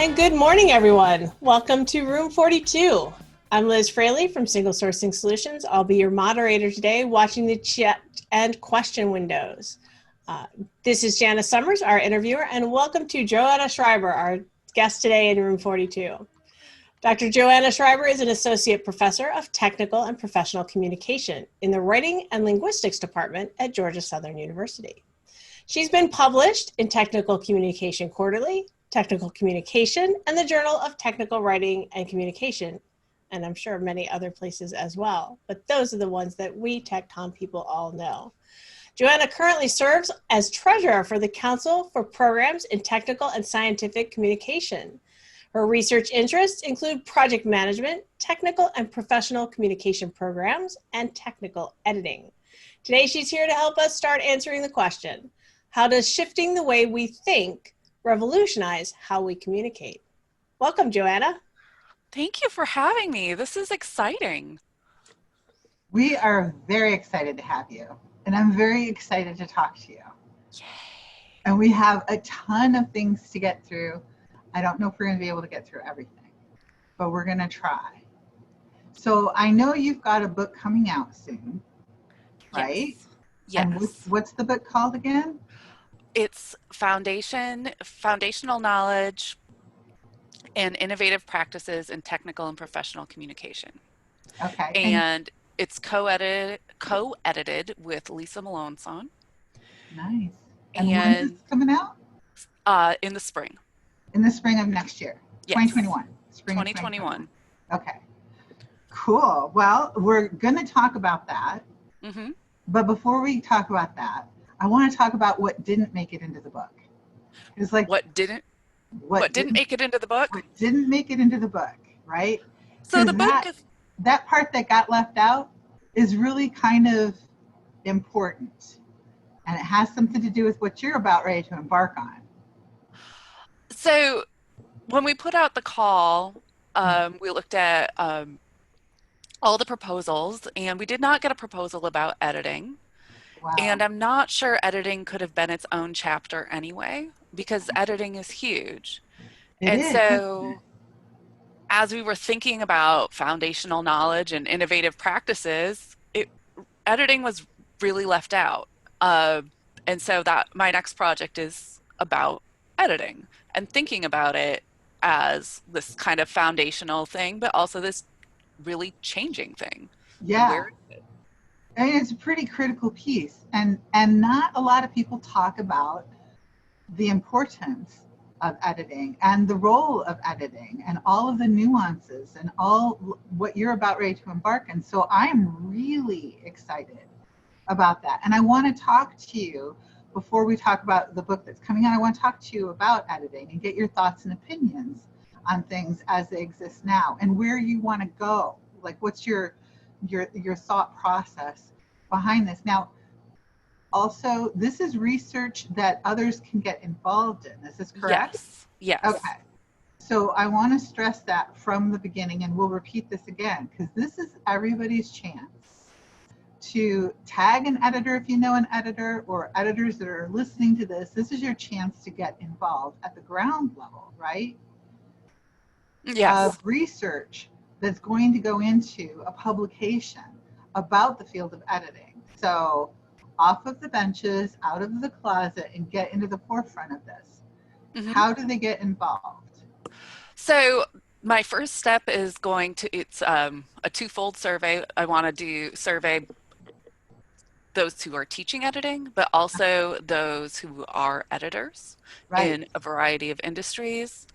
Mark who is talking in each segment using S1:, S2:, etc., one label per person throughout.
S1: And good morning, everyone. Welcome to Room 42. I'm Liz Fraley from Single Sourcing Solutions. I'll be your moderator today, watching the chat and question windows. This is Jana Summers, our interviewer, and welcome to Joanna Schreiber, our guest today in Room 42. Dr. Joanna Schreiber is an associate professor of technical and professional communication in the Writing and Linguistics Department at Georgia Southern University. She's been published in Technical Communication Quarterly, Technical Communication, and the Journal of Technical Writing and Communication, and I'm sure many other places as well. But those are the ones that we TechCom people all know. Joanna currently serves as treasurer for the Council for Programs in Technical and Scientific Communication. Her research interests include project management, technical and professional communication programs, and technical editing. Today, she's here to help us start answering the question, how does shifting the way we think revolutionize how we communicate? Welcome, Joanna.
S2: Thank you for having me. This is exciting.
S3: We are very excited to have you, and I'm very excited to talk to you.
S2: Yay.
S3: And we have a ton of things to get through. I don't know if we're going to be able to get through everything, but we're going to try. So I know you've got a book coming out soon, right?
S2: Yes.
S3: And what's the book called again?
S2: It's Foundational Knowledge and Innovative Practices in Technical and Professional Communication.
S3: Okay.
S2: And it's co-edited with Lisa Malonson.
S3: Nice. And when is it coming out?
S2: In the spring.
S3: In the spring of next year,
S2: yes.
S3: 2021. Spring
S2: 2021.
S3: Okay. Cool. Well, we're going to talk about that.
S2: Mm-hmm.
S3: But before we talk about that, I want to talk about what didn't make it into the book. It's like
S2: what didn't make it into the book?
S3: What didn't make it into the book, right?
S2: So the book
S3: that part that got left out is really kind of important. And it has something to do with what you're about ready to embark on.
S2: So when we put out the call, we looked at all the proposals, and we did not get a proposal about editing.
S3: Wow.
S2: And I'm not sure editing could have been its own chapter anyway, because editing is huge. So as we were thinking about foundational knowledge and innovative practices, editing was really left out. And so that my next project is about editing and thinking about it as this kind of foundational thing, but also this really changing thing.
S3: Yeah. I mean, it's a pretty critical piece, and not a lot of people talk about the importance of editing and the role of editing and all of the nuances and all what you're about ready to embark on. So I'm really excited about that. And I want to talk to you before we talk about the book that's coming out. I want to talk to you about editing and get your thoughts and opinions on things as they exist now and where you want to go. Like, what's your thought process behind this? Now, also, this is research that others can get involved in. Is this correct?
S2: Yes.
S3: Okay. So I want to stress that from the beginning, and we'll repeat this again, because this is everybody's chance to tag an editor if you know an editor, or editors that are listening to this. This is your chance to get involved at the ground level, right?
S2: Yes.
S3: Of research that's going to go into a publication about the field of editing. So off of the benches, out of the closet, and get into the forefront of this. Mm-hmm. How do they get involved?
S2: So my first step is it's a twofold survey. I want to survey those who are teaching editing, but also those who are editors in a variety of industries.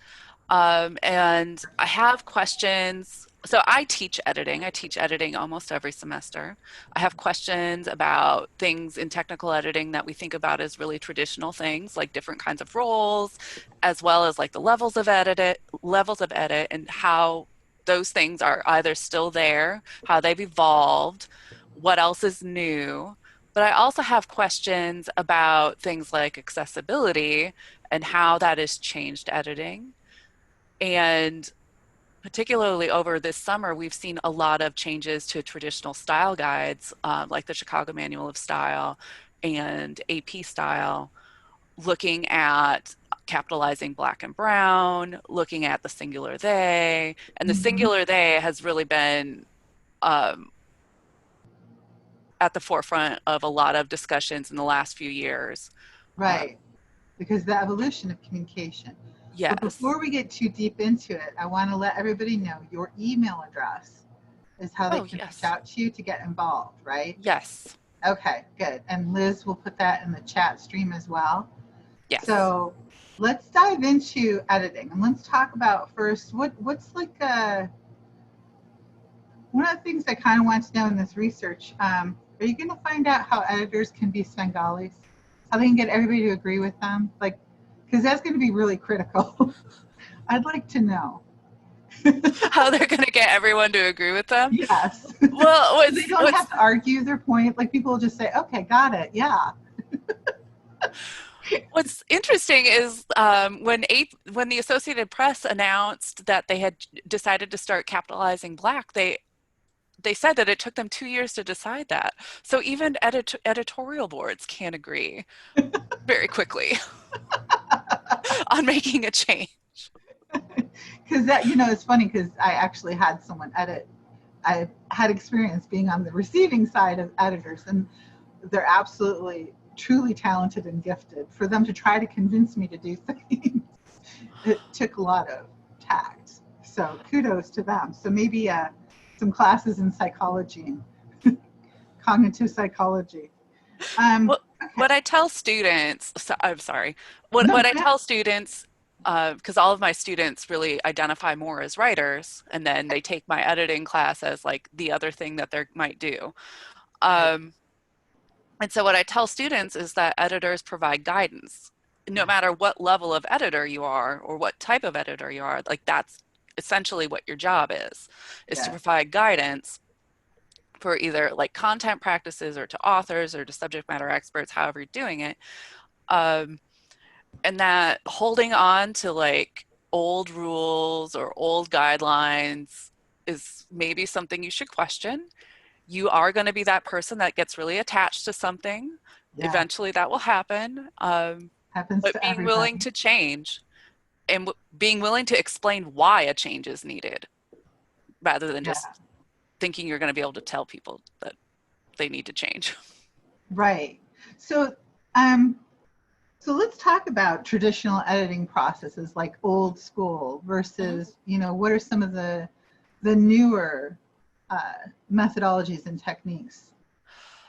S2: And I have questions. So I teach editing. I teach editing almost every semester. I have questions about things in technical editing that we think about as really traditional things, like different kinds of roles, as well as like the levels of edit, and how those things are either still there, how they've evolved, what else is new. But I also have questions about things like accessibility and how that has changed editing. And particularly over this summer, we've seen a lot of changes to traditional style guides, like the Chicago Manual of Style and AP Style, looking at capitalizing black and brown, looking at the singular they, and the
S3: Mhm.
S2: singular they has really been um, at the forefront of a lot of discussions in the last few years.
S3: Right, because the evolution of communication. But
S2: Yes.
S3: before we get too deep into it, I want to let everybody know your email address is how they
S2: Oh,
S3: can reach
S2: yes.
S3: out to you to get involved, right?
S2: Yes.
S3: Okay, good. And Liz will put that in the chat stream as well.
S2: Yes.
S3: So let's dive into editing and let's talk about first what's like one of the things I kind of want to know in this research. Are you going to find out how editors can be Svengalis? How they can get everybody to agree with them? Like, because that's going to be really critical. I'd like to know.
S2: How they're going to get everyone to agree with them?
S3: Yes.
S2: Well,
S3: So they don't have to argue their point. Like people will just say, okay, got it. Yeah.
S2: what's interesting is when the Associated Press announced that they had decided to start capitalizing black, they said that it took them 2 years to decide that. So even editorial boards can't agree very quickly on making a change.
S3: Because that, it's funny because I actually had someone edit. I had experience being on the receiving side of editors, and they're absolutely, truly talented and gifted. For them to try to convince me to do things, it took a lot of tact. So kudos to them. So maybe some classes in psychology, cognitive psychology.
S2: What
S3: Okay.
S2: what I tell students, so, I'm sorry,
S3: No,
S2: what I tell students, because all of my students really identify more as writers, and then they take my editing class as like the other thing that they might do. Um, and so what I tell students is that editors provide guidance. No matter what level of editor you are or what type of editor you are, like that's essentially what your job is to
S3: yes,
S2: provide guidance for either like content practices or to authors or to subject matter experts, however you're doing it. Um, and that holding on to like old rules or old guidelines is maybe something you should question. You are going to be that person that gets really attached to something.
S3: yeah,
S2: Eventually that will happen.
S3: happens
S2: But
S3: to
S2: being willing
S3: everybody.
S2: to change and being willing to explain why a change is needed rather than
S3: Yeah,
S2: just thinking you're going to be able to tell people that they need to change.
S3: right. So, um, so let's talk about traditional editing processes like old school
S2: Mhm.
S3: versus, what are some of the newer methodologies and techniques?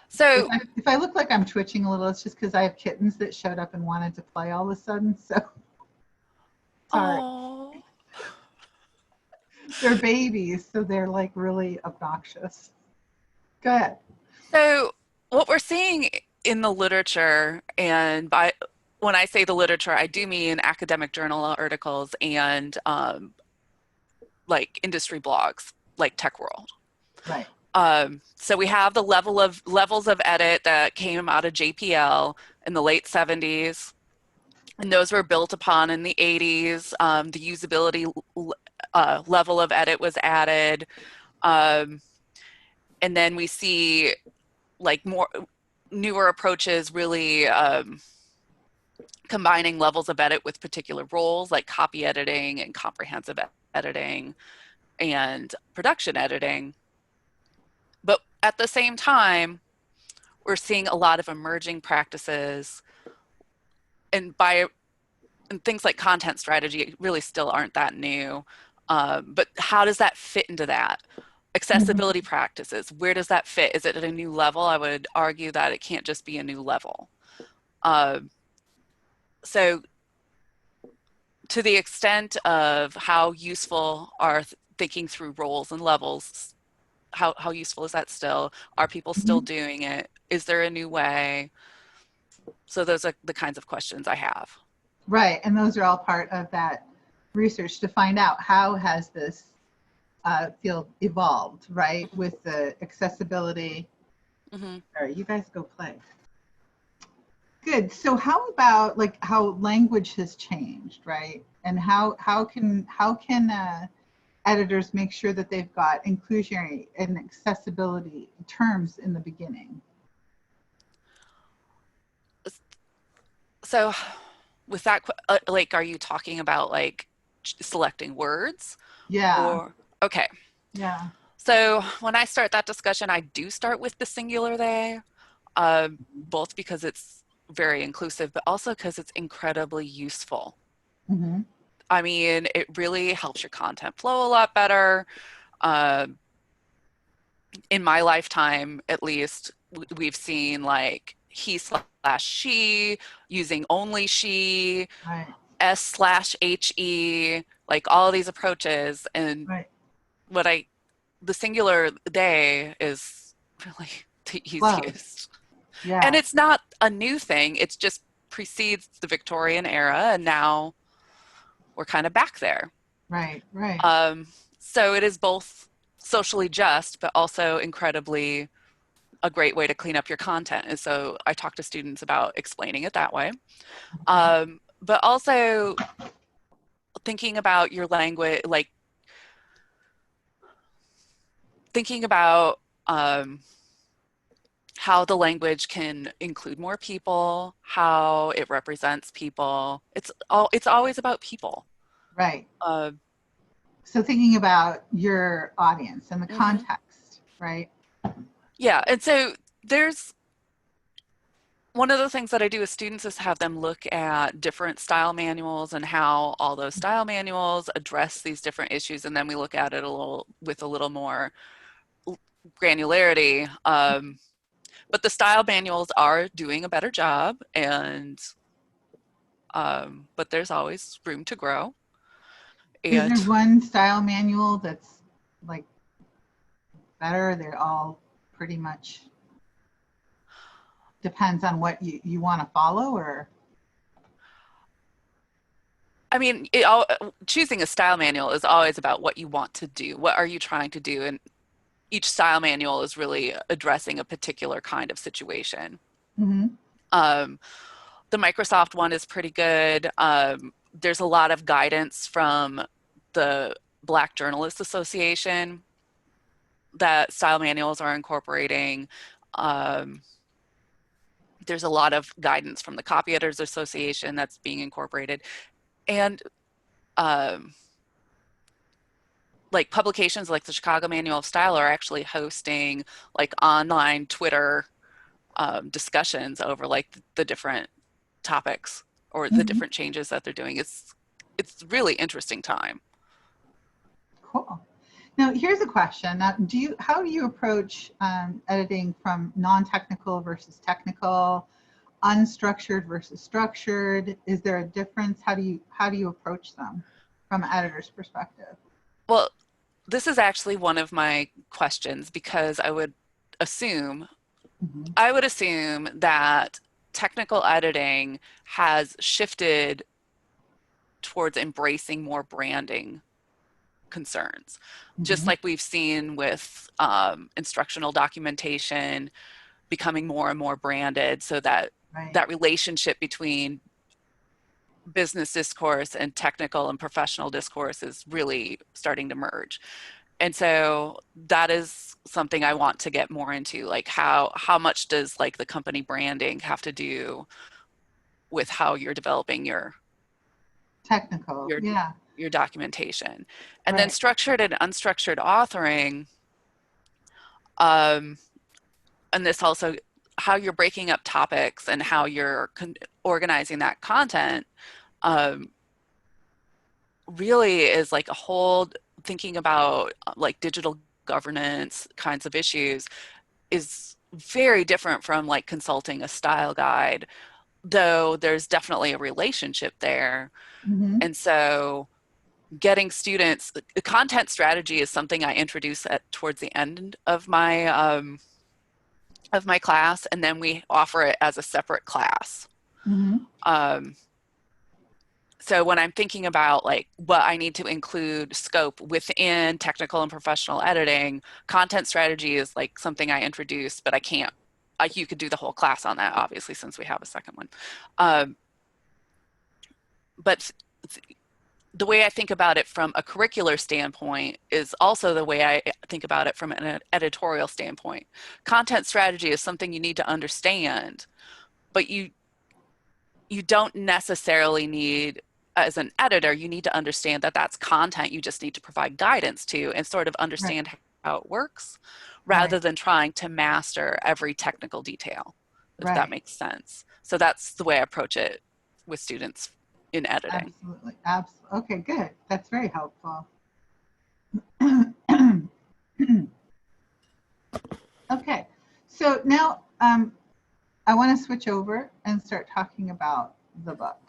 S2: So,
S3: If I look like I'm twitching a little, it's just because I have kittens that showed up and wanted to play all of a sudden. So sorry,
S2: oh,
S3: they're babies, so they're like really obnoxious. Go ahead.
S2: so what we're seeing in the literature, and by when I say the literature, I do mean academic journal articles and like industry blogs, like Tech World.
S3: Right.
S2: So we have the levels of edit that came out of JPL in the late 70s, and those were built upon in the 80s. The usability level of edit was added. Um, and then we see like more newer approaches really combining levels of edit with particular roles like copy editing and comprehensive editing and production editing. But at the same time, we're seeing a lot of emerging practices and things like content strategy really still aren't that new. But how does that fit into that?
S3: Mhm.
S2: Accessibility practices, where does that fit? Is it at a new level? I would argue that it can't just be a new level. Uh, so to the extent of how useful are thinking through roles and levels, how useful is that still? Are people still
S3: Mhm.
S2: doing it? Is there a new way? So those are the kinds of questions I have.
S3: Right, and those are all part of that research to find out how has this field evolved, right, with the accessibility.
S2: Mm-hmm.
S3: All right, you guys go play. Good. So how about like how language has changed, right? And how can editors make sure that they've got inclusionary and accessibility terms in the beginning?
S2: So with that, like, are you talking about like selecting words
S3: Yeah.
S2: or, okay.
S3: Yeah.
S2: So when I start that discussion, I do start with the singular they, both because it's very inclusive, but also because it's incredibly useful.
S3: Mm-hmm.
S2: I mean, it really helps your content flow a lot better. Uh, in my lifetime, at least, we've seen like he slash she, using only she,
S3: Right.
S2: S slash HE, like all these approaches. And
S3: Right.
S2: what the singular they is really the
S3: Love.
S2: easiest. And
S3: Yeah.
S2: it's not a new thing, it's just precedes the Victorian era, and now we're kind of back there.
S3: Right. Right.
S2: Um, so it is both socially just, but also incredibly a great way to clean up your content. And so I talk to students about explaining it that way. But also thinking about your language, like thinking about how the language can include more people, how it represents people. It's always about people.
S3: Right.
S2: Uh,
S3: So thinking about your audience and the
S2: mhm.
S3: context, right?
S2: Yeah, and so there's one of the things that I do with students is have them look at different style manuals and how all those style manuals address these different issues, and then we look at it with a little more granularity. But the style manuals are doing a better job, and but there's always room to grow.
S3: Is
S2: And
S3: there one style manual that's like better? They're all pretty much depends on what you want to follow, or
S2: I mean, choosing a style manual is always about what you want to do. What are you trying to do? And each style manual is really addressing a particular kind of situation.
S3: mm-hmm.
S2: Um, the Microsoft one is pretty good. There's a lot of guidance from the Black Journalists Association that style manuals are incorporating. Um, there's a lot of guidance from the Copy Editors Association that's being incorporated. And um, like publications like the Chicago Manual of Style are actually hosting like online Twitter discussions over like the different topics or the
S3: Mm-hmm.
S2: different changes that they're doing. It's really interesting time.
S3: Cool. Now here's a question. Now, how do you approach editing from non-technical versus technical, unstructured versus structured? Is there a difference? How do you approach them from an editor's perspective?
S2: Well, this is actually one of my questions because assume
S3: Mm-hmm.
S2: I would assume that technical editing has shifted towards embracing more branding concerns, just
S3: Mm-hmm.
S2: like we've seen with instructional documentation becoming more and more branded, so that
S3: Right.
S2: that relationship between business discourse and technical and professional discourse is really starting to merge. And so that is something I want to get more into, like how much does like the company branding have to do with how you're developing
S3: Technical.
S2: your
S3: Yeah.
S2: your documentation. And then
S3: Right.
S2: structured and unstructured authoring, um, and this also how you're breaking up topics and how you're organizing that content, um, really is like a whole thinking about like digital governance kinds of issues is very different from like consulting a style guide, though there's definitely a relationship there.
S3: Mm-hmm.
S2: And so getting students, content strategy is something I introduce towards the end of my class, and then we offer it as a separate class.
S3: Mm-hmm.
S2: Um, so when I'm thinking about like what I need to include scope within technical and professional editing, content strategy is like something I introduced, but I can't, you could do the whole class on that, obviously, since we have a second one. But the way I think about it from a curricular standpoint is also the way I think about it from an editorial standpoint. Content strategy is something you need to understand, but you don't necessarily need, as an editor, you need to understand that that's content you just need to provide guidance to and sort of understand how it works, rather than trying to master every technical detail, if that makes sense. So that's the way I approach it with students in editing.
S3: Absolutely. Absolutely. Okay, good. That's very helpful. Okay, so now I want to switch over and start talking about the book.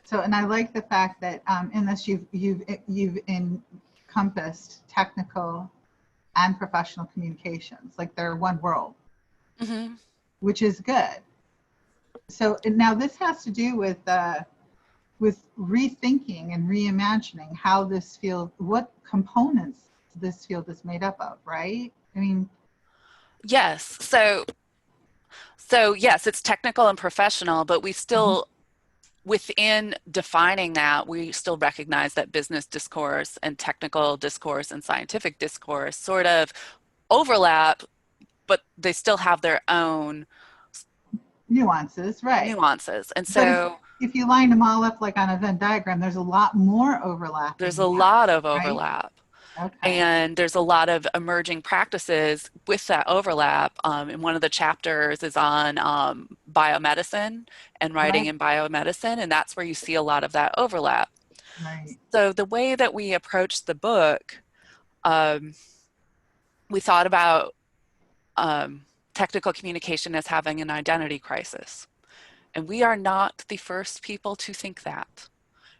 S3: So, and I like the fact that in this you've encompassed technical and professional communications, like they're one world, which is good. So now this has to do with rethinking and reimagining how this field, what components this field is made up of, right? I mean,
S2: yes. So yes, it's technical and professional, but we still, within defining that, we still recognize that business discourse and technical discourse and scientific discourse sort of overlap, but they still have their own
S3: nuances, right?
S2: Nuances. And so
S3: if you line them all up like on a Venn diagram, there's a lot more overlap.
S2: There's a lot of overlap.
S3: Right? Okay.
S2: And there's a lot of emerging practices with that overlap. And one of the chapters is on biomedicine and writing in biomedicine, and that's where you see a lot of that overlap.
S3: Right.
S2: So the way that we approached the book, we thought about technical communication as having an identity crisis. And we are not the first people to think that.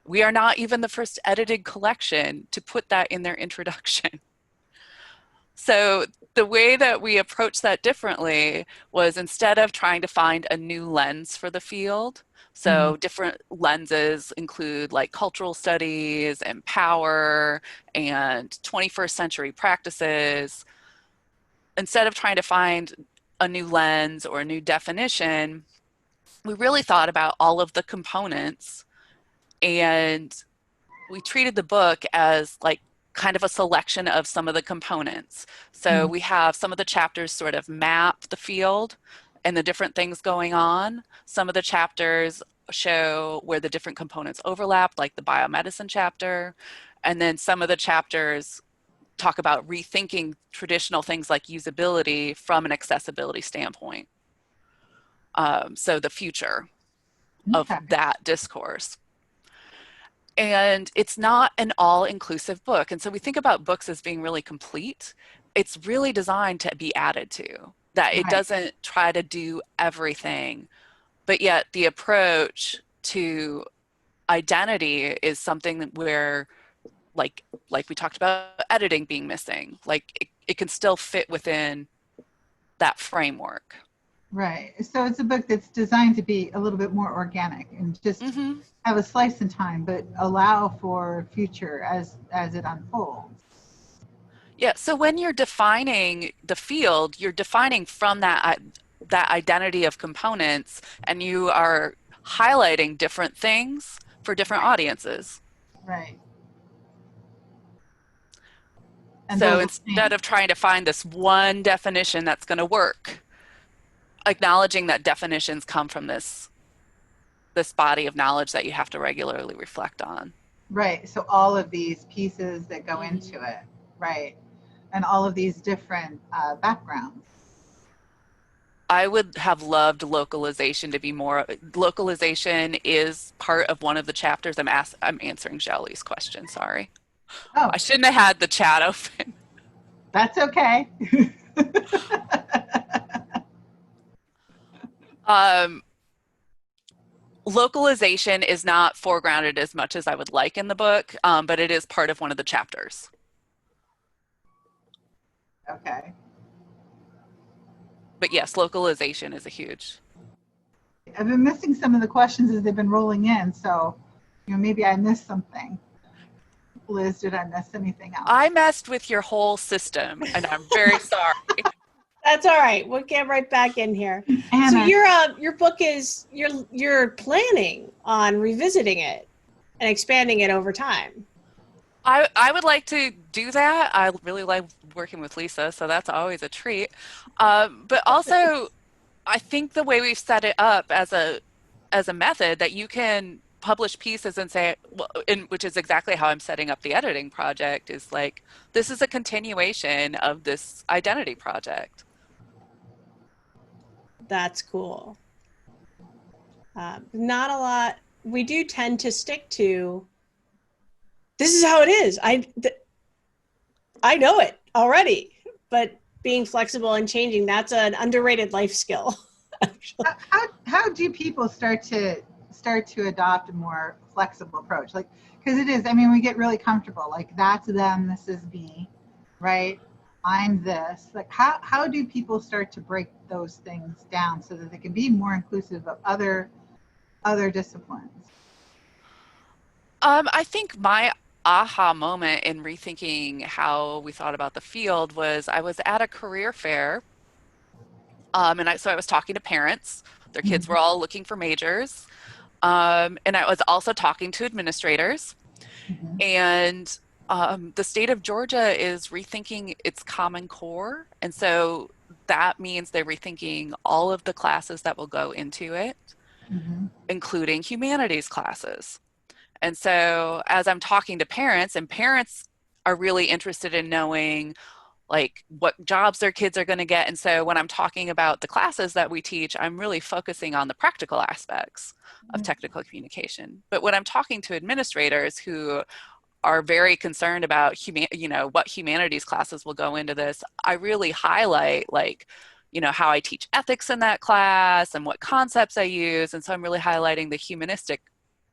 S2: We are not even the first edited collection to put that in their introduction. So the way that we approached that differently was, instead of trying to find a new lens for the field, so different lenses include like cultural studies and power and 21st century practices. Instead of trying to find a new lens or a new definition, we really thought about all of the components, and we treated the book as like kind of a selection of some of the components. So we have some of the chapters sort of map the field and the different things going on. Some of the chapters show where the different components overlap, like the biomedicine chapter. And then some of the chapters talk about rethinking traditional things like usability from an accessibility standpoint. So the future of that discourse. And it's not an all-inclusive book. And so we think about books as being really complete. It's really designed to be added to, that it doesn't try to do everything, but yet the approach to identity is something where, like we talked about editing being missing, like it can still fit within that framework.
S3: Right. So it's a book that's designed to be a little bit more organic and just have a slice in time, but allow for future as it unfolds.
S2: Yeah. So when you're defining the field, you're defining from that identity of components, and you are highlighting different things for different audiences.
S3: Right. And
S2: so instead of trying to find this one definition that's going to work, acknowledging that definitions come from this body of knowledge that you have to regularly reflect on.
S3: Right. So all of these pieces that go into it, right, and all of these different backgrounds.
S2: I would have loved localization to be more. Localization is part of one of the chapters. I'm answering Jolie's question. Sorry.
S3: Oh,
S2: I shouldn't have had the chat open.
S3: That's okay.
S2: Localization is not foregrounded as much as I would like in the book, but it is part of one of the chapters.
S3: Okay.
S2: But yes, localization is a huge.
S3: I've been missing some of the questions as they've been rolling in, so maybe I missed something. Liz, did I miss anything else?
S2: I messed with your whole system, and I'm very sorry.
S1: That's all right. We'll get right back in here.
S3: Anna.
S1: So your book is you're planning on revisiting it and expanding it over time.
S2: I would like to do that. I really like working with Lisa, so that's always a treat. But also, I think the way we've set it up as a method that you can publish pieces and say, well, which is exactly how I'm setting up the editing project, is like, this is a continuation of this identity project.
S1: That's cool. Not a lot. We do tend to stick to, this is how it is. I know it already, but being flexible and changing, that's an underrated life skill.
S3: How do people start to adopt a more flexible approach? Like, because it is, I mean, we get really comfortable, like, that's them, this is me, right? I'm this. Like, how do people start to break those things down so that they can be more inclusive of other disciplines?
S2: I think my aha moment in rethinking how we thought about the field was I was at a career fair, so I was talking to parents. Their kids were all looking for majors, and I was also talking to administrators.
S3: Mm-hmm.
S2: And the state of Georgia is rethinking its Common Core, and so that means they're rethinking all of the classes that will go into it,
S3: Mm-hmm.
S2: including humanities classes. And so as I'm talking to parents, and parents are really interested in knowing like what jobs their kids are going to get. And so when I'm talking about the classes that we teach, I'm really focusing on the practical aspects of technical communication. But when I'm talking to administrators who are very concerned about what humanities classes will go into this, I really highlight like, how I teach ethics in that class and what concepts I use. And so I'm really highlighting the humanistic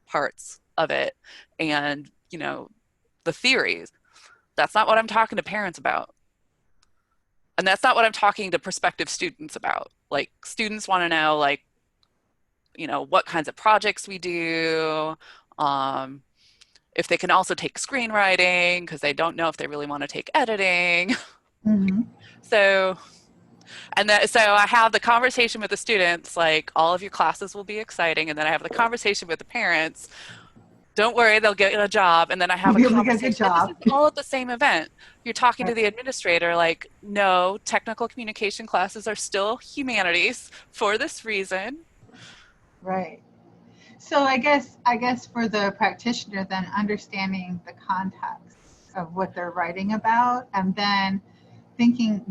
S2: parts of it and, the theories. That's not what I'm talking to parents about. And that's not what I'm talking to prospective students about. Like, students want to know, like, what kinds of projects we do, if they can also take screenwriting, because they don't know if they really want to take editing.
S3: Mm-hmm.
S2: So I have the conversation with the students, like, all of your classes will be exciting. And then I have the conversation with the parents. Don't worry, they'll get a job. And then I have a conversation. This is all at the same event. You're talking to the administrator, like, no, technical communication classes are still humanities for this reason.
S3: Right. So I guess for the practitioner, then understanding the context of what they're writing about, and then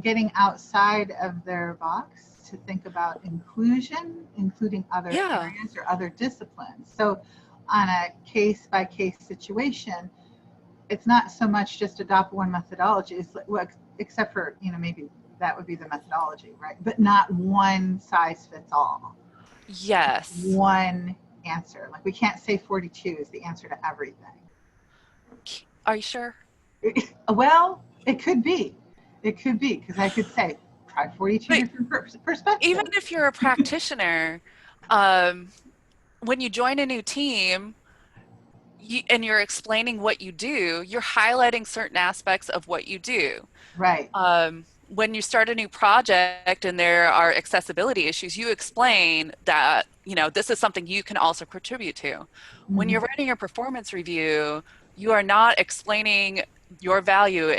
S3: getting outside of their box to think about inclusion, including other areas or other disciplines. So on a case-by-case situation, it's not so much just adopt one methodology, it's like, except for, maybe that would be the methodology, right? But not one size fits all.
S2: Yes.
S3: One answer. Like, we can't say 42 is the answer to everything.
S2: Are you sure?
S3: Well, it could be. It could be, because I could say, try 42 different perspectives.
S2: Even if you're a practitioner, when you join a new team and you're explaining what you do, you're highlighting certain aspects of what you do.
S3: Right.
S2: When you start a new project and there are accessibility issues, you explain that, this is something you can also contribute to. Mm-hmm. When you're writing your performance review, you are not explaining your value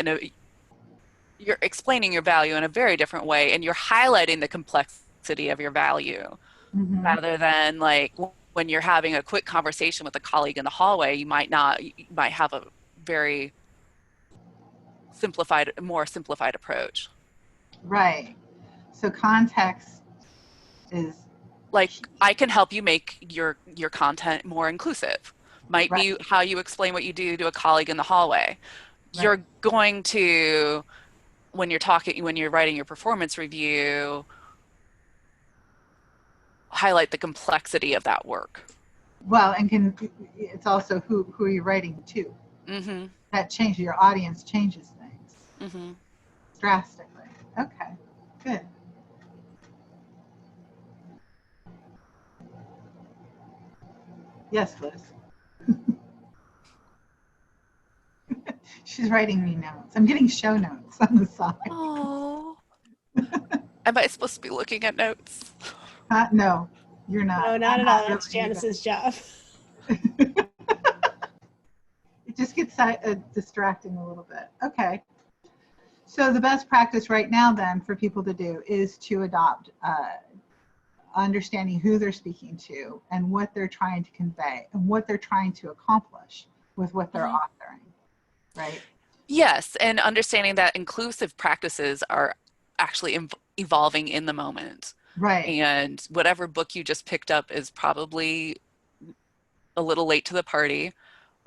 S2: you're explaining your value in a very different way, and you're highlighting the complexity of your value, mm-hmm. rather than like when you're having a quick conversation with a colleague in the hallway, you might have a very more simplified approach.
S3: Right. So context is
S2: like, I can help you make your content more inclusive. Might be how you explain what you do to a colleague in the hallway. Right. You're going to, when you're writing your performance review, highlight the complexity of that work.
S3: Well, and it's also who are you writing to? Mm-hmm. That changes, your audience changes things. Mm-hmm. Drastically. Okay, good. Yes, Liz. She's writing me notes. I'm getting show notes on the side.
S2: Oh. Am I supposed to be looking at notes?
S3: No, you're not.
S1: No, not at all. That's Janice's job.
S3: It just gets distracting a little bit. Okay. So the best practice right now then for people to do is to adopt understanding who they're speaking to and what they're trying to convey and what they're trying to accomplish with what they're authoring, right?
S2: Yes, and understanding that inclusive practices are actually evolving in the moment.
S3: Right.
S2: And whatever book you just picked up is probably a little late to the party.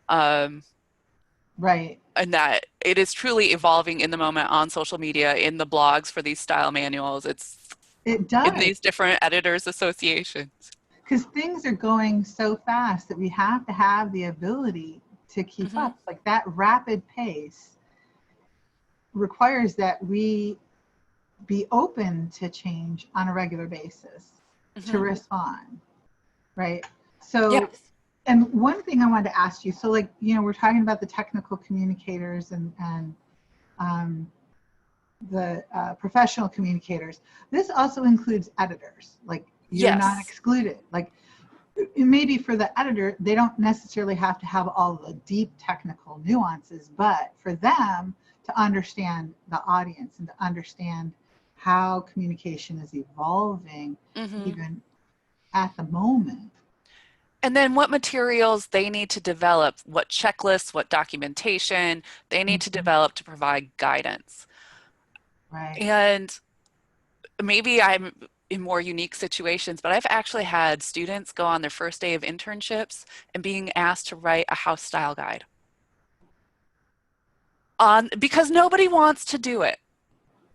S3: Right.
S2: And that it is truly evolving in the moment on social media, in the blogs for these style manuals.
S3: It does.
S2: In these different editors associations.
S3: Because things are going so fast that we have to have the ability to keep up. Like that rapid pace requires that we be open to change on a regular basis, to respond, right? So,
S2: yes.
S3: And one thing I wanted to ask you, so like, you know, we're talking about the technical communicators and the professional communicators. This also includes editors. Like you're not excluded. Like maybe for the editor, they don't necessarily have to have all the deep technical nuances, but for them to understand the audience and to understand how communication is evolving even at the moment.
S2: And then what materials they need to develop, what checklists, what documentation they need to develop to provide guidance.
S3: Right.
S2: And maybe I'm in more unique situations, but I've actually had students go on their first day of internships and being asked to write a house style guide. Because nobody wants to do it.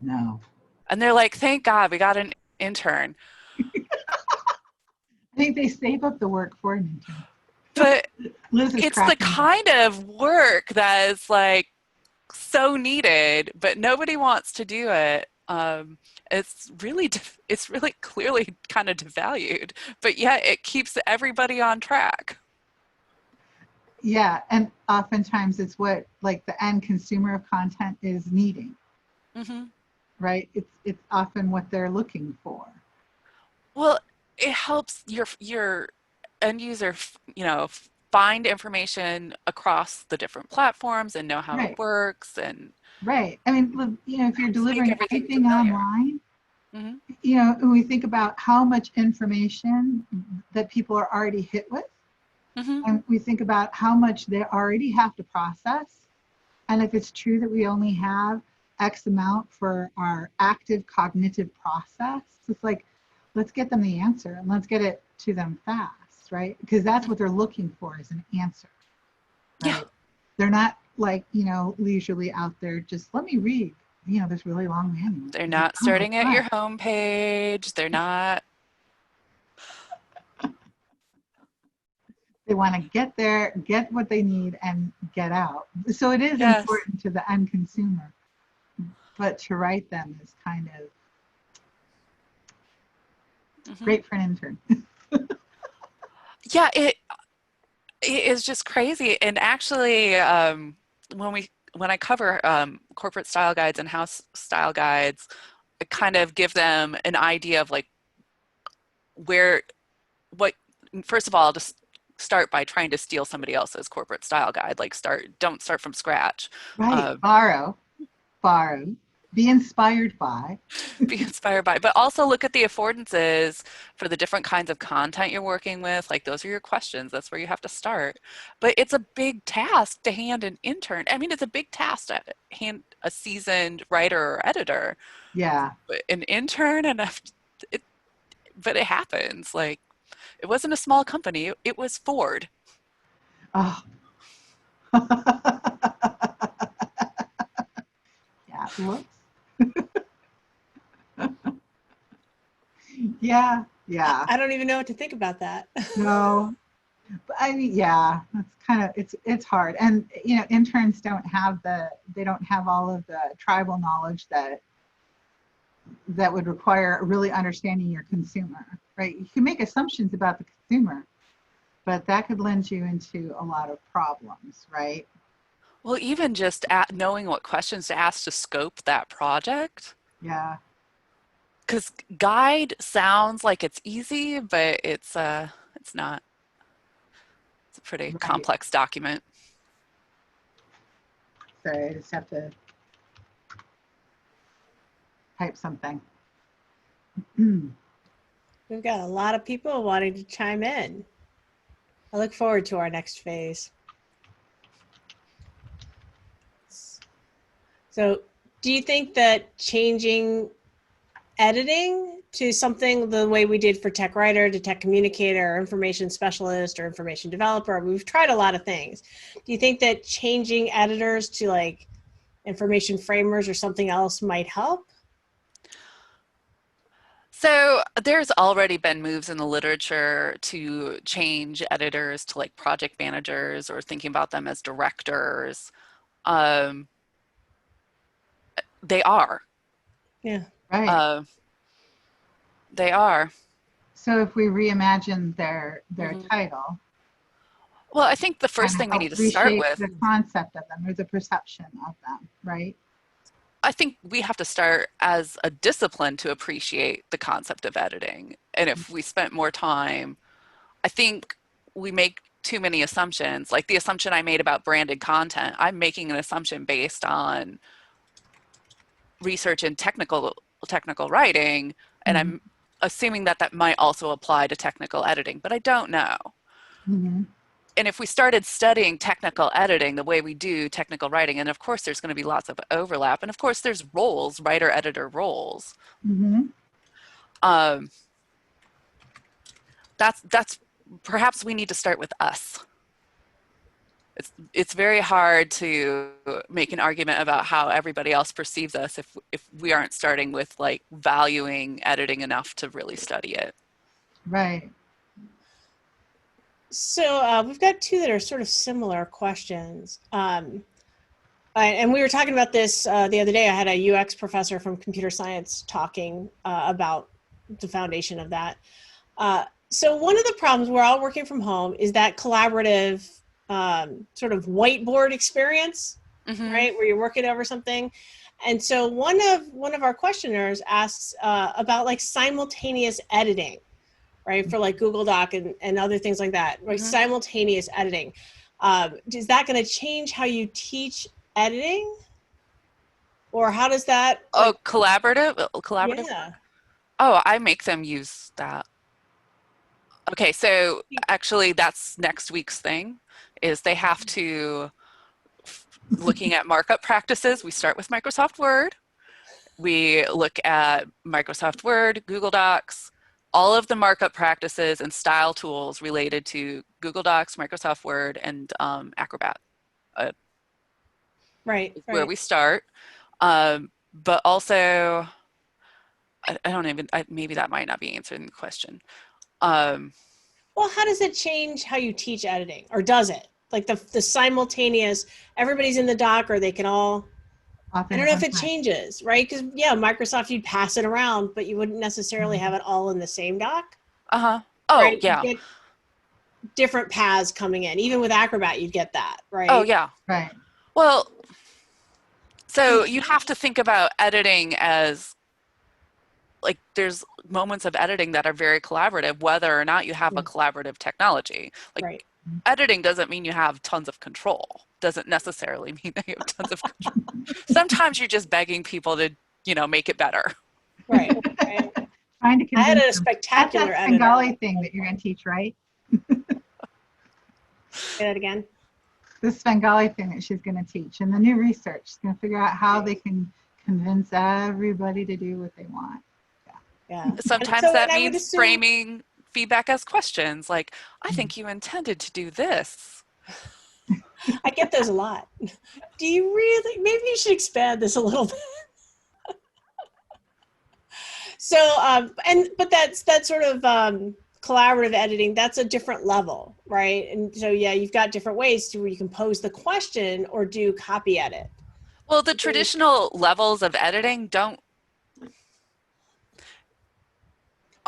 S3: No.
S2: And they're like, thank God we got an intern.
S3: I think they save up the work for an intern.
S2: But
S3: Liz is
S2: it's the kind of work that is like so needed, but nobody wants to do it. It's really clearly kind of devalued, but yet it keeps everybody on track.
S3: Yeah, and oftentimes it's what like the end consumer of content is needing. Right? It's often what they're looking for.
S2: Well, it helps your end user, find information across the different platforms and know how it works. And
S3: right. I mean, you know, if you're delivering anything
S2: familiar.
S3: online, you know, and we think about how much information that people are already hit with, and we think about how much they already have to process, and if it's true that we only have X amount for our active cognitive process, it's like, let's get them the answer and let's get it to them fast, right? Because that's what they're looking for, is an answer, right?
S2: Yeah.
S3: They're not like, you know, leisurely out there, just let me read, you know, this really long manual.
S2: They're not starting at your homepage. They're not.
S3: They want to get there, get what they need, and get out. So it is important to the end consumer, but to write them is kind of great for an intern.
S2: Yeah, it is just crazy. And actually, when I cover corporate style guides and house style guides, I kind of give them an idea of like first of all, just start by trying to steal somebody else's corporate style guide. Like don't start from scratch.
S3: Right, borrow, be inspired by.
S2: Be inspired by, but also look at the affordances for the different kinds of content you're working with. Like those are your questions. That's where you have to start. But it's a big task to hand an intern. I mean, it's a big task to hand a seasoned writer or editor.
S3: Yeah.
S2: But an intern, but it happens. Like it wasn't a small company. It was Ford.
S3: Oh. Yeah. Whoops. Yeah.
S1: I don't even know what to think about that.
S3: No. But I mean, yeah, that's kind of, it's hard. And, you know, interns don't have all of the tribal knowledge that would require really understanding your consumer, right? You can make assumptions about the consumer, but that could lend you into a lot of problems, right?
S2: Well, even just knowing what questions to ask to scope that project.
S3: Yeah.
S2: Because guide sounds like it's easy, but it's not. It's a pretty complex document.
S3: Sorry, I just have to type something.
S1: We've got a lot of people wanting to chime in. I look forward to our next phase. So do you think that changing editing to something the way we did for tech writer to tech communicator or information specialist or information developer, we've tried a lot of things. Do you think that changing editors to like information framers or something else might help?
S2: So there's already been moves in the literature to change editors to like project managers or thinking about them as directors. Um, they are.
S1: Yeah.
S3: Right.
S2: They are.
S3: So if we reimagine their
S2: Mhm.
S3: title,
S2: Well, I think the first
S3: kind
S2: thing
S3: of
S2: we need to
S3: help
S2: start
S3: reshape
S2: with,
S3: the concept of them or the perception of them, right?
S2: I think we have to start as a discipline to appreciate the concept of editing. And if we spent more time, I think we make too many assumptions. Like the assumption I made about branded content, I'm making an assumption based on research in technical writing, and
S3: Mm-hmm.
S2: I'm assuming that that might also apply to technical editing, but I don't know.
S3: Mm-hmm.
S2: And if we started studying technical editing the way we do technical writing, and of course there's going to be lots of overlap, and of course there's roles, writer editor roles.
S3: Mm-hmm.
S2: Um, that's perhaps we need to start with us. It's very hard to make an argument about how everybody else perceives us if we aren't starting with like valuing editing enough to really study it.
S3: Right.
S1: So we've got two that are sort of similar questions. And we were talking about this the other day. I had a UX professor from computer science talking about the foundation of that. So one of the problems, we're all working from home, is that collaborative sort of whiteboard experience, right, where you're working over something. And so one of our questioners asks about like simultaneous editing, right, for like Google Doc and other things like that, right? Simultaneous editing. Is that going to change how you teach editing? Or how does that?
S2: Oh, collaborative?
S1: Yeah.
S2: Oh, I make them use that. Okay, so actually that's next week's thing, is they have to, looking at markup practices, we start with Microsoft Word. We look at Microsoft Word, Google Docs, all of the markup practices and style tools related to Google Docs, Microsoft Word, and Acrobat.
S1: Right.
S2: Where we start. But also, I don't even, maybe that might not be answering the question.
S1: Well, how does it change how you teach editing, or does it? Like the simultaneous, everybody's in the doc, or they can all. I don't know if it changes, right? Because yeah, Microsoft, you'd pass it around, but you wouldn't necessarily have it all in the same doc.
S2: Oh,
S1: right?
S2: yeah.
S1: You'd get different paths coming in. Even with Acrobat, you'd get that, right?
S2: Oh, yeah.
S3: Right.
S2: Well, so you have to think about editing as like there's moments of editing that are very collaborative, whether or not you have a collaborative technology. Like editing doesn't mean you have tons of control. Doesn't necessarily mean that you have tons of control. Sometimes you're just begging people to, make it better.
S1: Right.
S3: Trying to convince
S1: I had a
S3: them.
S1: spectacular
S3: That's that
S1: editor.
S3: Bengali thing that you're going to teach, right?
S1: Say that again.
S3: This Bengali thing that she's going to teach, and the new research. She's going to figure out how they can convince everybody to do what they want.
S1: Yeah.
S2: Sometimes that means framing feedback as questions, like, I think you intended to do this.
S1: I get those a lot. Do you really? Maybe you should expand this a little bit. So, but that's sort of collaborative editing. That's a different level, right? And so, yeah, you've got different ways to where you can pose the question or do copy edit.
S2: Well, the traditional levels of editing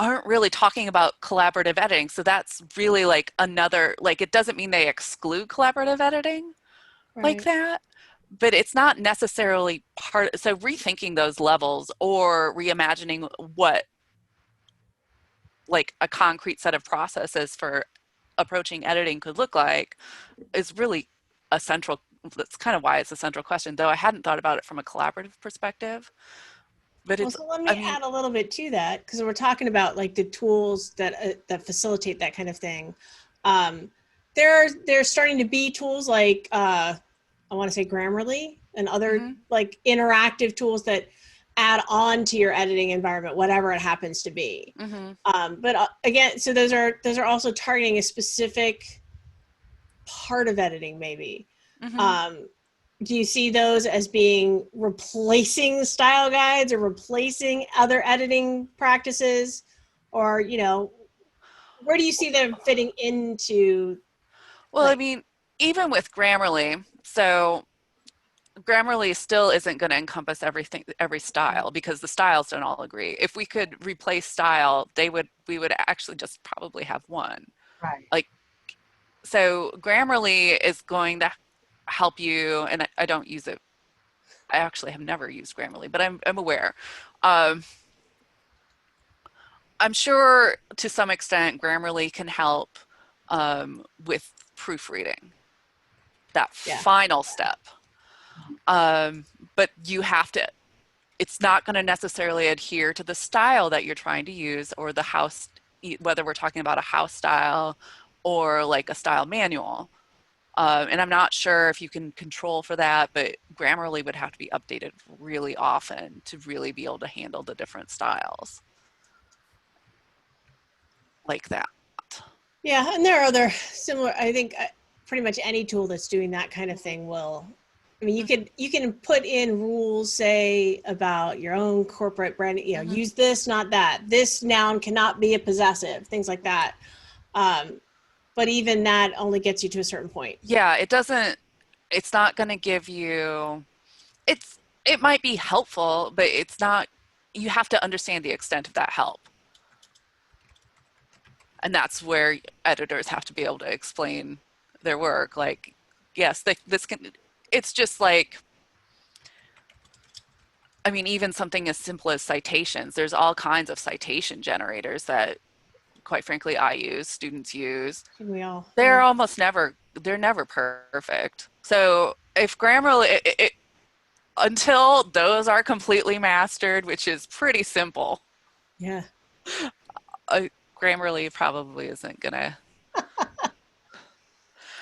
S2: aren't really talking about collaborative editing. So that's really like another, like, it doesn't mean they exclude collaborative editing like that, but it's not necessarily so rethinking those levels or reimagining what like a concrete set of processes for approaching editing could look like is really a central, that's kind of why it's a central question, though I hadn't thought about it from a collaborative perspective. But
S1: Well,
S2: it's,
S1: so let me
S2: I mean,
S1: add a little bit to that, because we're talking about like the tools that facilitate that kind of thing. Um, there's starting to be tools like I want to say Grammarly and other like interactive tools that add on to your editing environment, whatever it happens to be. But again, so those are also targeting a specific part of editing, maybe. Do you see those as being replacing style guides or replacing other editing practices? Or, where do you see them fitting into?
S2: well, I mean, even with Grammarly, so Grammarly still isn't going to encompass everything, every style, because the styles don't all agree. If we could replace style, we would actually just probably have one.
S3: Right.
S2: Like, so Grammarly is going to help you, and I don't use it. I actually have never used Grammarly, but I'm aware. Um, I'm sure to some extent Grammarly can help with proofreading, that final step. But you have to, it's not going to necessarily adhere to the style that you're trying to use, or the house, whether we're talking about a house style or like a style manual. And I'm not sure if you can control for that, but Grammarly would have to be updated really often to really be able to handle the different styles like that.
S1: Yeah, and there are other similar, I think pretty much any tool that's doing that kind of thing will, I mean, you can put in rules, say, about your own corporate brand, use this, not that. This noun cannot be a possessive, things like that. But even that only gets you to a certain point.
S2: Yeah, it's not going to give you, it might be helpful, but it's not, you have to understand the extent of that help. And that's where editors have to be able to explain their work. Like, yes, this can, it's just like, I mean, even something as simple as citations, there's all kinds of citation generators that, quite frankly, I use, students use.
S1: We all.
S2: They're almost never, they're never perfect. So if Grammarly, until those are completely mastered, which is pretty simple.
S1: Yeah.
S2: Grammarly probably isn't gonna.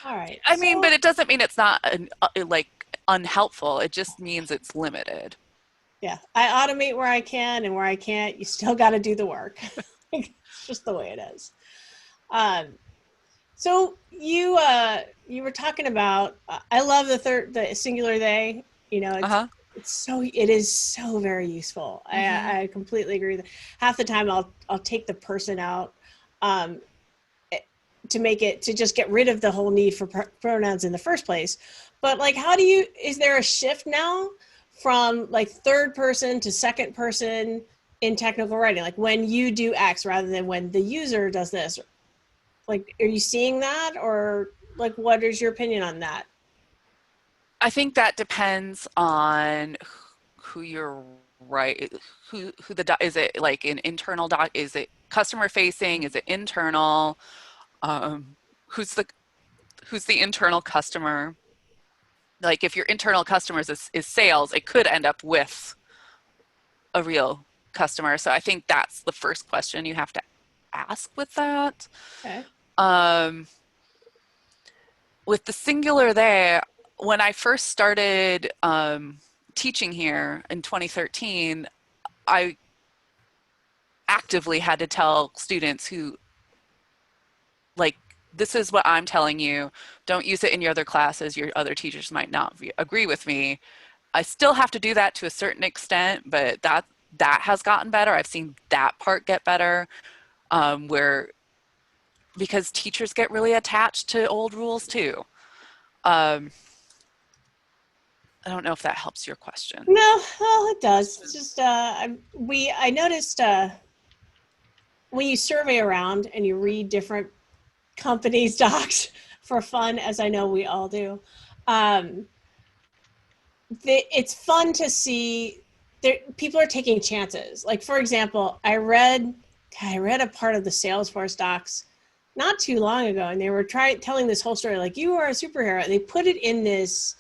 S1: All right.
S2: I mean, but it doesn't mean it's not like unhelpful. It just means it's limited.
S1: Yeah, I automate where I can, and where I can't, you still got to do the work. It's just the way it is. So you were talking about. I love the singular they. It is so very useful. I completely agree. Half the time I'll take the person out to just get rid of the whole need for pronouns in the first place. But like, is there a shift now from like third person to second person in technical writing? Like when you do X rather than when the user does this, like, are you seeing that, or like, what is your opinion on that?
S2: I think that depends on who you're right, who is it like an internal doc? Is it customer facing? Is it internal? Who's the internal customer? Like if your internal customers is sales, it could end up with a real customer. So I think that's the first question you have to ask with that.
S1: Okay.
S2: With the singular there, when I first started teaching here in 2013, I actively had to tell students who, like, this is what I'm telling you. Don't use it in your other classes. Your other teachers might not agree with me. I still have to do that to a certain extent, but that has gotten better. I've seen that part get better, because teachers get really attached to old rules too. I don't know if that helps your question.
S1: No, well, it does. It's just I noticed when you survey around and you read different companies' docs for fun, as I know we all do, it's fun to see people are taking chances. Like, for example, I read a part of the Salesforce docs not too long ago, and they were telling this whole story, like, you are a superhero, and they put it in this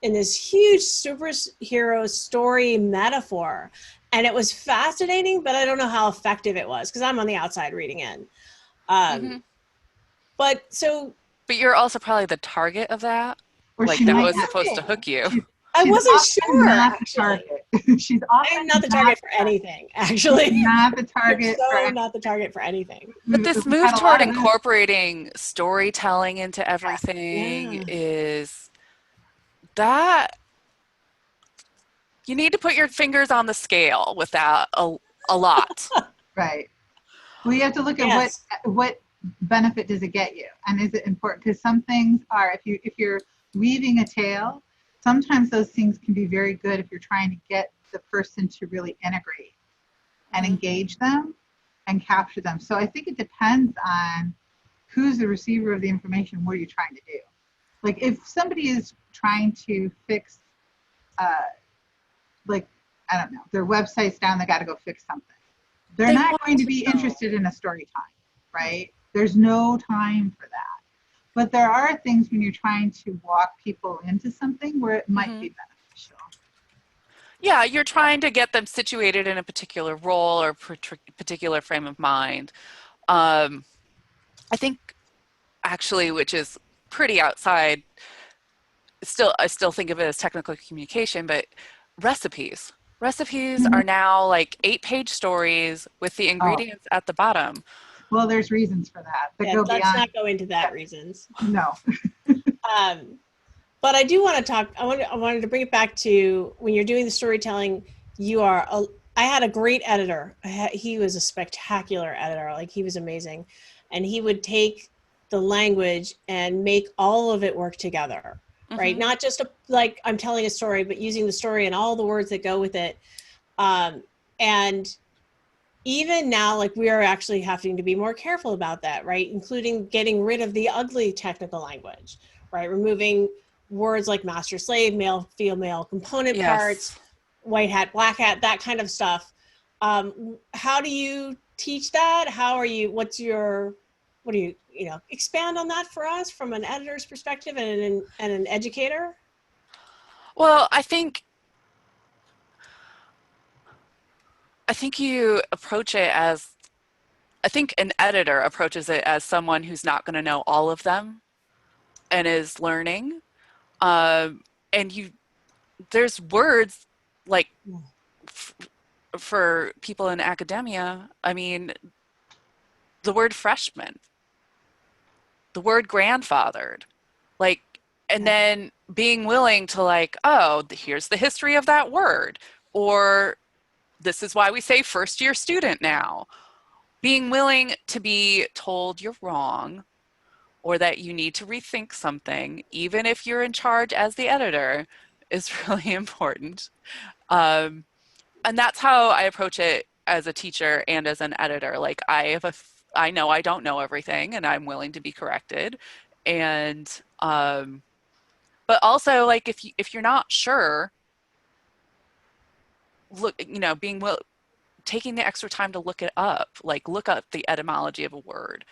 S1: huge superhero story metaphor. And it was fascinating, but I don't know how effective it was because I'm on the outside reading in.
S2: Mm-hmm.
S1: But so.
S2: But you're also probably the target of that.
S3: Or
S2: Like
S3: she
S2: that
S3: might
S2: was
S3: not
S2: supposed
S3: be.
S2: to hook you.
S1: I
S3: She's
S1: wasn't
S3: often
S1: sure,
S3: not the
S1: actually.
S3: target. She's
S1: I am
S3: often
S1: not the target for anything, actually.
S3: not the
S1: I'm
S3: target
S1: so not the target for anything.
S2: But this
S3: We've
S2: move
S3: had a
S2: toward
S3: lot of this.
S2: incorporating storytelling into everything is that you need to put your fingers on the scale with that a lot.
S3: Right. Well, you have to look at
S1: Yes.
S3: what benefit does it get you, and is it important? Because some things are, if you're weaving a tale, sometimes those things can be very good if you're trying to get the person to really integrate and engage them and capture them. So I think it depends on who's the receiver of the information. What are you trying to do? Like if somebody is trying to fix, like, I don't know, their website's down, they got to go fix something. They're not going to be interested in a story time, right? There's no time for that. But there are things when you're trying to walk people into something where it might be beneficial.
S2: Yeah, you're trying to get them situated in a particular role or particular frame of mind. I think actually, which is pretty outside, I still think of it as technical communication, but recipes. Recipes are now like 8-page stories with the ingredients at the bottom.
S3: Well, there's reasons for that.
S1: Yeah, let's not go into that reasons.
S3: No.
S1: But I do want to talk. I wanted to bring it back to when you're doing the storytelling. I had a great editor. He was a spectacular editor. Like he was amazing, and he would take the language and make all of it work together. Right, not just like I'm telling a story, but using the story and all the words that go with it. And even now, like we are actually having to be more careful about that, right? Including getting rid of the ugly technical language, right? Removing words like master slave, male, female component parts, white hat, black hat, that kind of stuff. How do you teach that? What do you expand on that for us from an editor's perspective and an educator?
S2: Well, I think you approach it as, I think an editor approaches it as someone who's not going to know all of them and is learning. And there's words like for people in academia, I mean, the word freshman, the word grandfathered, like, and then being willing to like, oh, here's the history of that word, or this is why we say first year student now. Being willing to be told you're wrong or that you need to rethink something, even if you're in charge as the editor, is really important. And that's how I approach it as a teacher and as an editor. Like I know I don't know everything and I'm willing to be corrected. And, but also like if you're not sure, taking the extra time to look it up, like look up the etymology of a word,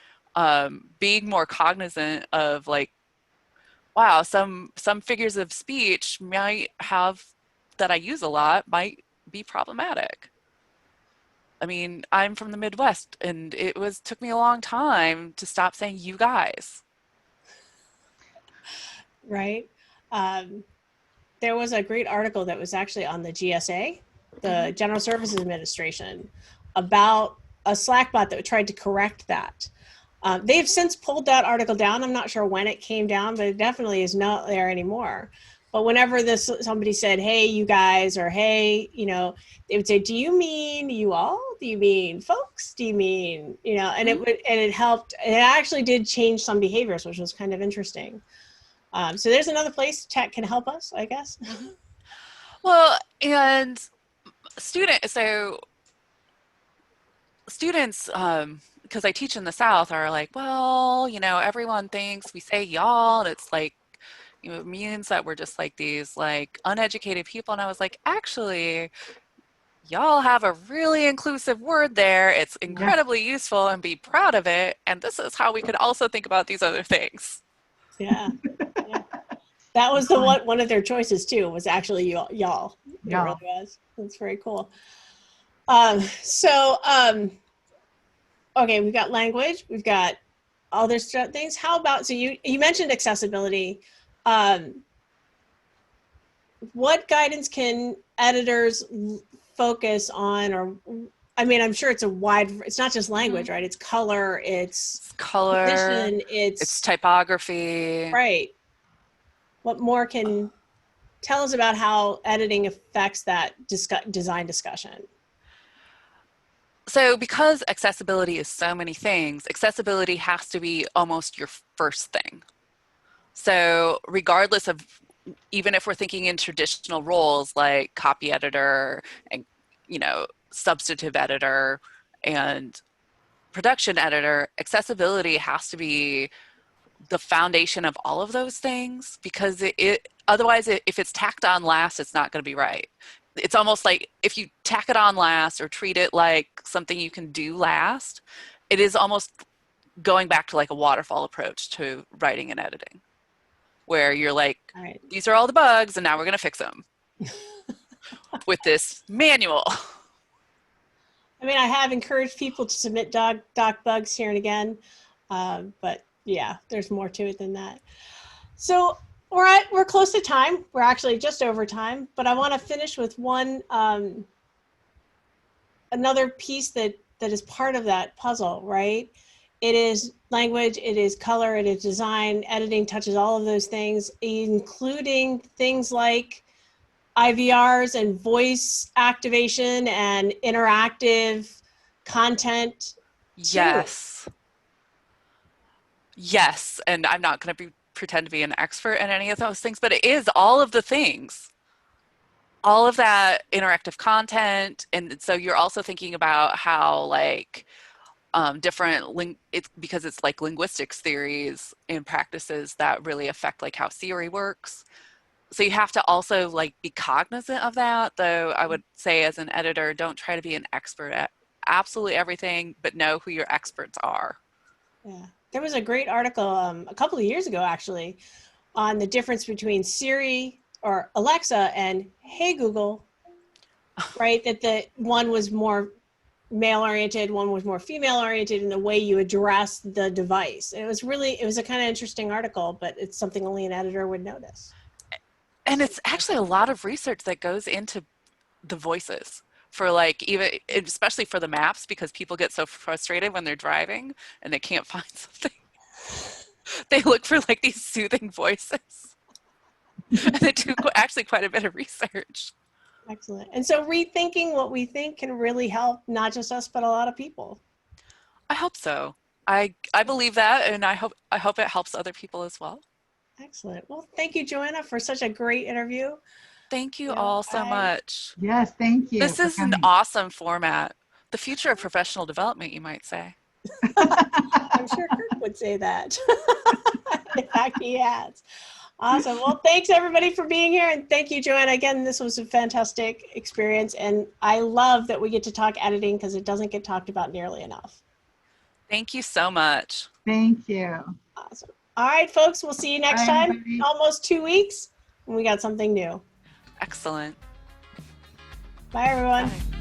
S2: being more cognizant of like, wow, some figures of speech might have that I use a lot might be problematic. I mean, I'm from the Midwest and took me a long time to stop saying you guys.
S1: Right. There was a great article that was actually on the GSA, the General Services Administration, about a Slack bot that tried to correct that. They have since pulled that article down. I'm not sure when it came down, but it definitely is not there anymore. But whenever somebody said, hey, you guys, or hey, they would say, do you mean you all? Do you mean folks? Do you mean, and it helped. It actually did change some behaviors, which was kind of interesting. So there's another place tech can help us, I guess.
S2: Well, and students, because I teach in the South, are like, well, everyone thinks we say y'all, and it's like, it means that we're just like these like uneducated people. And I was like, actually, y'all have a really inclusive word there. It's incredibly useful and be proud of it. And this is how we could also think about these other things.
S1: Yeah. That was one of their choices too, was actually y'all. It really was. That's very cool. Okay, we've got language, we've got other things. How about, so you mentioned accessibility. What guidance can editors focus on, or, I mean, I'm sure it's it's not just language, right? It's color, it's
S2: color,
S1: position,
S2: it's typography.
S1: Right. What more can tell us about how editing affects that design discussion?
S2: So because accessibility is so many things, accessibility has to be almost your first thing. So regardless of, even if we're thinking in traditional roles like copy editor and, you know, substantive editor and production editor, accessibility has to be the foundation of all of those things, because otherwise, if it's tacked on last, it's not going to be right. It's almost like if you tack it on last or treat it like something you can do last, it is almost going back to like a waterfall approach to writing and editing, where you're like,
S1: right,
S2: these are all the bugs and now we're going to fix them with this manual.
S1: I mean, I have encouraged people to submit doc bugs here and again, but yeah, there's more to it than that. So we're close to time. We're actually just over time, but I want to finish with one another piece that is part of that puzzle, right? It is language, it is color, it is design. Editing touches all of those things, including things like IVRs and voice activation and interactive content too.
S2: Yes. Yes. And I'm not going to pretend to be an expert in any of those things, but it is all of the things. All of that interactive content. And so you're also thinking about how like because it's like linguistics theories and practices that really affect like how theory works. So you have to also like be cognizant of that, though I would say as an editor, don't try to be an expert at absolutely everything, but know who your experts are.
S1: Yeah, there was a great article a couple of years ago actually on the difference between Siri or Alexa and Hey Google, right? That the one was more male oriented, one was more female oriented in the way you address the device. And it was a kind of interesting article, but it's something only an editor would notice.
S2: And it's actually a lot of research that goes into the voices for like, even especially for the maps, because people get so frustrated when they're driving and they can't find something. They look for like these soothing voices. And they do actually quite a bit of research.
S1: Excellent. And so rethinking what we think can really help not just us, but a lot of people.
S2: I hope so. I believe that, and I hope it helps other people as well.
S1: Excellent. Well, thank you, Joanna, for such a great interview.
S2: Thank you all so much.
S3: Yes, thank you.
S2: This is an awesome format. The future of professional development, you might say.
S1: I'm sure Kirk would say that. In fact, he has. Awesome. Well, thanks everybody for being here. And thank you, Joanna. Again, this was a fantastic experience. And I love that we get to talk editing because it doesn't get talked about nearly enough.
S2: Thank you so much.
S3: Thank you.
S1: Awesome. All right, folks, we'll see you next time. Everybody. Almost 2 weeks, and we got something new.
S2: Excellent.
S1: Bye, everyone.
S2: Bye.